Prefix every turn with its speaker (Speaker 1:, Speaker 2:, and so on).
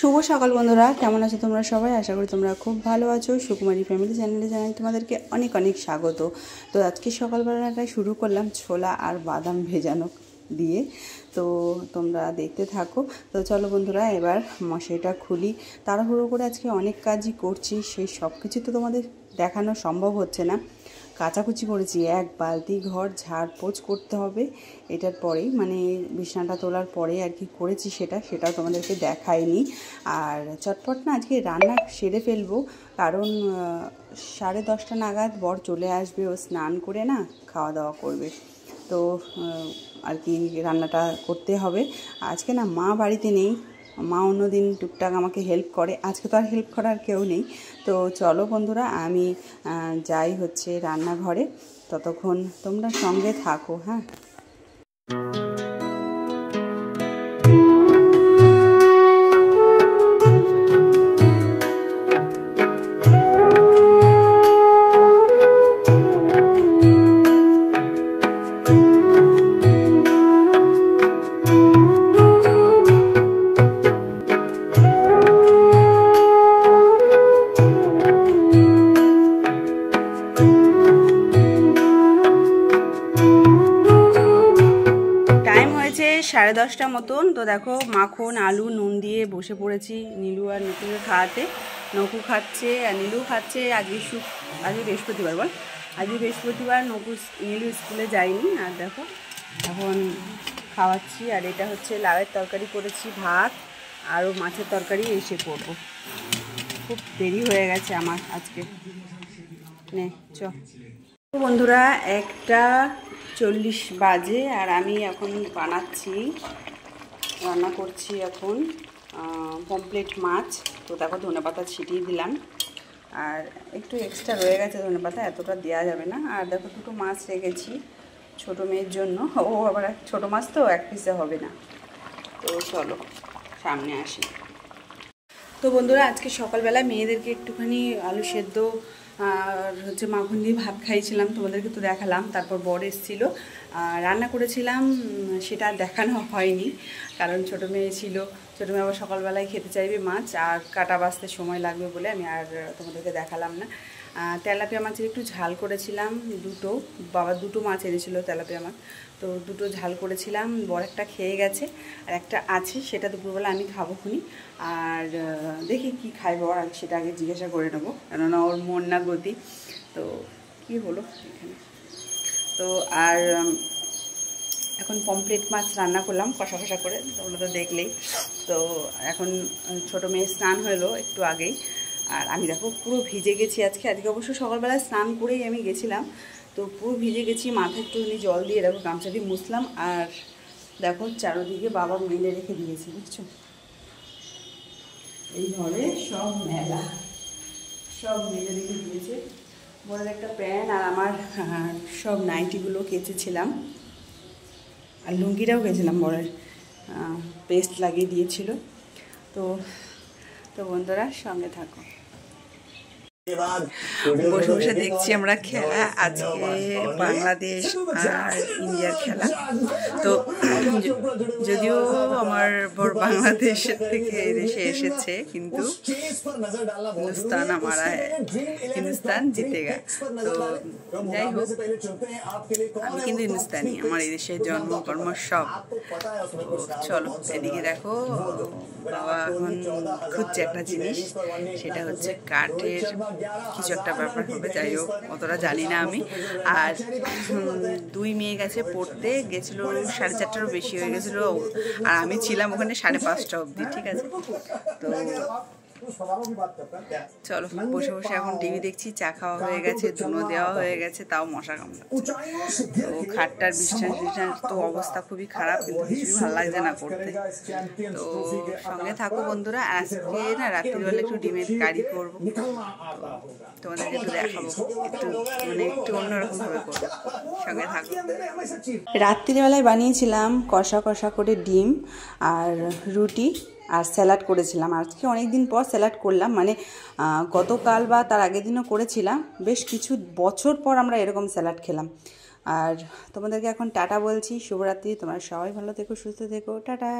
Speaker 1: শুভ সকাল বন্ধুরা, কেমন আছো তোমরা সবাই? আশা করি তোমরা খুব ভালো আছো। সুকুমারী ফ্যামিলি চ্যানেলে জানাই তোমাদেরকে অনেক অনেক স্বাগত। তো আজকে সকালবেলাটাই শুরু করলাম ছোলা আর বাদাম ভেজানো দিয়ে। তো তোমরা দেখতে থাকো। তো চলো বন্ধুরা, এবার মশারিটা খুলি। তাড়াহুড়ো করে আজকে অনেক কাজই করছি, সেই সব কিছু তো তোমাদের দেখানো সম্ভব হচ্ছে না। কাচাকুচি করেছি, এক বালতি ঘর ঝাড়পোছ করতে হবে এটার পরেই, মানে বিছানাটা তোলার পরে আর কি করেছি সেটাও তোমাদেরকে দেখাইনি। আর চটপট না আজকে রান্না সেরে ফেলবো, কারণ 10:30 নাগাদ বর চলে আসবে, ও স্নান করে না খাওয়া দাওয়া করবে। তো আর কি রান্নাটা করতে হবে। আজকে না মা বাড়িতে নেই, মা অন্যদিন টুকটাক আমাকে হেল্প করে, আজকে তো আর হেল্প করার কেউ নেই। তো চলো বন্ধুরা, আমি যাই হচ্ছে রান্নাঘরে, ততক্ষণ তোমরা সঙ্গে থাকো। হ্যাঁ, হয়েছে 10:30 মতন। তো দেখো মাখন আলু নুন দিয়ে বসে পড়েছি নীলু আর নকুকে খাওয়াতে। নকু খাচ্ছে আর নীলু খাচ্ছে। আজকে বৃহস্পতিবার, বল আজকে বৃহস্পতিবার, নীলু স্কুলে যায়নি। আর দেখো এখন খাওয়াচ্ছি। আর এটা হচ্ছে লাউয়ের তরকারি করেছি, ভাত আরও মাছের তরকারি এসে করবো। খুব দেরি হয়ে গেছে আমার আজকে। নে চ বন্ধুরা, 1:40 বাজে আর আমি এখন রান্না করছি এখন পমফ্রেট মাছ। তো দেখো ধনেপাতা ছিটিয়ে দিলাম, আর একটু এক্সট্রা রয়ে গেছে ধনেপাতা, এতটা দেওয়া যাবে না। আর দেখো দুটো মাছ রেখেছি ছোটো মেয়ের জন্য, ও আবার ছোটো মাছ তো এক পিসে হবে না। তো চলো সামনে আসি। তো বন্ধুরা, আজকে সকালবেলা মেয়েদেরকে একটুখানি আলু সেদ্ধ আর হচ্ছে মাখন দিয়ে ভাত খাইছিলাম, তোমাদেরকে তো দেখালাম। তারপর বর এসেছিলো, রান্না করেছিলাম, সেটা দেখানো হয়নি কারণ ছোটো মেয়ে ছিল। ছোটো মেয়ে আবার সকালবেলায় খেতে চাইবে মাছ, আর কাটা বাছতে সময় লাগবে বলে আমি আর তোমাদেরকে দেখালাম না। তেলাপিয়া মাছের একটু ঝাল করেছিলাম, বাবা দুটো মাছ এনেছিল তেলাপিয়া মাছ, তো দুটো ঝাল করেছিলাম। বর একটা খেয়ে গেছে আর একটা আছে, সেটা দুপুরবেলা আমি খাবো খুনি। আর দেখি কি খাইব, আর সেটা আগে জিজ্ঞাসা করে নেবো, কেননা ওর মন না গতি। তো কি হলো এখানে। তো আর এখন পমফ্রেট মাছ রান্না করলাম কষা কষা করে, তোমরা তো দেখলেই। তো এখন ছোটো মেয়ে স্নান হলো একটু আগেই, আর আমি দেখো পুরো ভিজে গেছি আজকে অবশ্য সকালবেলায় স্নান করেই আমি গেছিলাম। তো পুরো ভিজে গেছি, মাথা একটুখানি জল দিয়ে দেখো গামছা দিয়ে মুছলাম। আর দেখো চারোদিকে বাবা মেলে রেখে দিয়েছি, বুঝছো, এই ঘরে সব মেলে রেখে দিয়েছে। বড় একটা প্যান্ট আর আমার সব নাইটিগুলো কেচেছিলাম, আর লুঙ্গিটাও গেছিলাম, বরের পেস্ট লাগিয়ে দিয়েছিল। তো বন্ধুরা সঙ্গে থাকো। বসে বসে দেখছি আমরা খেলা, আজকে বাংলাদেশ আর ইন্ডিয়ার খেলা। তো যদিও আমার বর বাংলাদেশের থেকে দেশে এসেছে, কিন্তু হিন্দুস্তান জিতেগা। তো যাই হোক, আমি কিন্তু হিন্দুস্তানি, আমার এই দেশের জন্মকর্ম সব। তো চলো এদিকে দেখো, বাবা এখন খুঁজছে একটা জিনিস, সেটা হচ্ছে কাঠের কিছু একটা ব্যাপার হবে, যাই হোক অতটা জানি না আমি। আর দুই মেয়ে গেছে পড়তে, গেছিলো 4:30টারও বেশি হয়ে গেছিলো, আর আমি ছিলাম ওখানে 5:30 অবধি, ঠিক আছে। তো চলো বসে বসে এখন টিভি দেখছি, চা খাওয়া হয়ে গেছে, ধুনো দেওয়া হয়ে গেছে, তাও মশা কামড়াচ্ছে। তো খাটটার বিছানার তো অবস্থা খুবই খারাপ, কিন্তু কিছুই ভালো লাগছে না করতে। তো সঙ্গে থাকো বন্ধুরা, আজকে না রাত্রিবেলা একটু ডিমের কারি করবো, তোমাদেরকে একটু দেখাবো, একটু অন্যরকমভাবে করবো, সঙ্গে থাকো। রাত্রিবেলায় বানিয়েছিলাম কষা করে ডিম আর রুটি আর স্যালাড করেছিলাম। আজকে অনেক দিন পর স্যালাড করলাম, মানে গতকাল বা তার আগের দিনও করেছিলাম, বেশ কিছু বছর পর আমরা এরকম স্যালাড খেলাম। আর তোমাদেরকে এখন টাটা বলছি, শুভরাত্রি, তোমরা সবাই ভালো থেকো, সুস্থ থেকো, টাটা।